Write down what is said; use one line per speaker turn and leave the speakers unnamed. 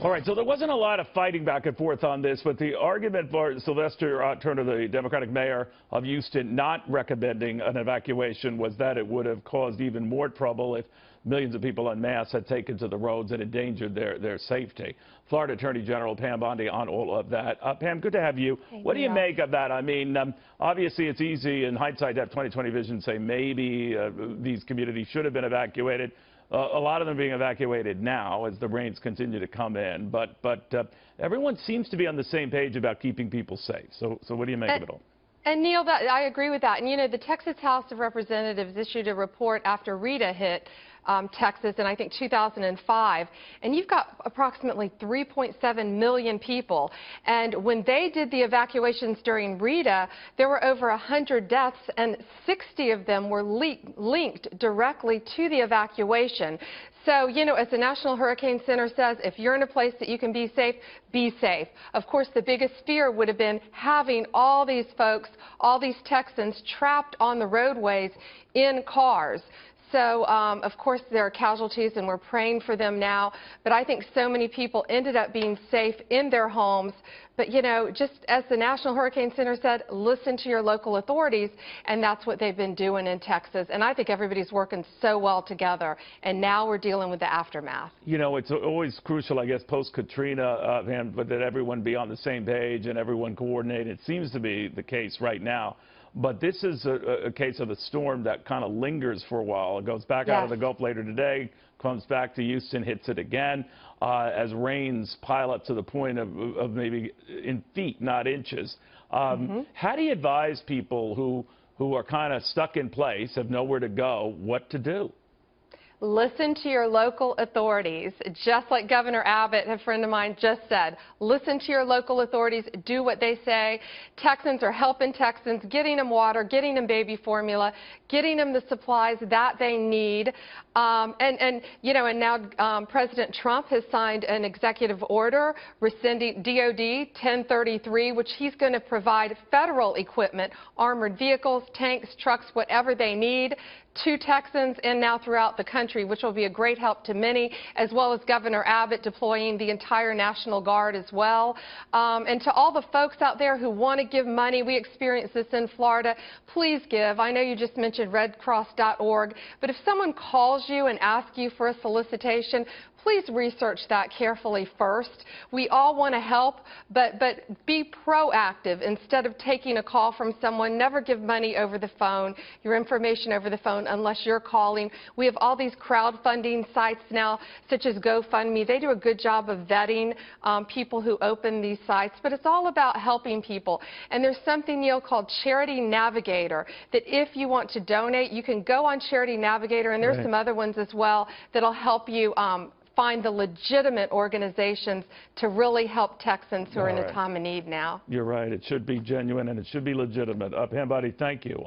All right, so there wasn't a lot of fighting back and forth on this, but the argument for Sylvester Turner, the Democratic mayor of Houston, not recommending an evacuation was that it would have caused even more trouble if millions of people en masse had taken to the roads and endangered their safety. Florida Attorney General Pam Bondi on all of that. Pam, good to have you. What do you make of that? I mean, obviously it's easy in hindsight to have 20/20 vision and say maybe these communities should have been evacuated. A lot of them are being evacuated now as the rains continue to come in, but everyone seems to be on the same page about keeping people safe. So what do you make of it all?
And Neil, I agree with that. And you know, the Texas House of Representatives issued a report after Rita hit Texas in, I think, 2005. And you've got approximately 3.7 million people. And when they did the evacuations during Rita, there were over 100 deaths, and 60 of them were linked directly to the evacuation. So, you know, as the National Hurricane Center says, if you're in a place that you can be safe, be safe. Of course, the biggest fear would have been having all these folks, all these Texans trapped on the roadways in cars. So, of course, there are casualties, and we're praying for them now. But I think so many people ended up being safe in their homes. But, you know, just as the National Hurricane Center said, listen to your local authorities, and that's what they've been doing in Texas. And I think everybody's working so well together, and now we're dealing with the aftermath. You know, it's always crucial, I guess, post-Katrina, but that everyone be on the same page and everyone coordinate. It seems to be the case right now. But this is a case of a storm that kind of lingers for a while. It goes back out of the Gulf later today, comes back to Houston, hits it again as rains pile up to the point of maybe in feet, not inches. How do you advise people who are kind of stuck in place, have nowhere to go, what to do? Listen to your local authorities. Just like Governor Abbott, a friend of mine, just said, listen to your local authorities, do what they say. Texans are helping Texans, getting them water, getting them baby formula, getting them the supplies that they need. You know, and now President Trump has signed an executive order rescinding DOD 1033, which he's going to provide federal equipment, armored vehicles, tanks, trucks, whatever they need to Texans and now throughout the country, which will be a great help to many, as well as Governor Abbott deploying the entire National Guard as well. And to all the folks out there who want to give money, we experience this in Florida, please give. I know you just mentioned redcross.org, but if someone calls you and asks you for a solicitation, please research that carefully first. We all want to help, but be proactive instead of taking a call from someone. Never give money over the phone, your information over the phone, unless you're calling. We have all these crowdfunding sites now, such as GoFundMe. They do a good job of vetting people who open these sites, but it's all about helping people. And there's something, Neil, called Charity Navigator, that if you want to donate, you can go on Charity Navigator, and there's some other ones as well that'll help you find the legitimate organizations to really help Texans who are in a time of need now. You're right. It should be genuine and it should be legitimate. Pam Bondi, thank you.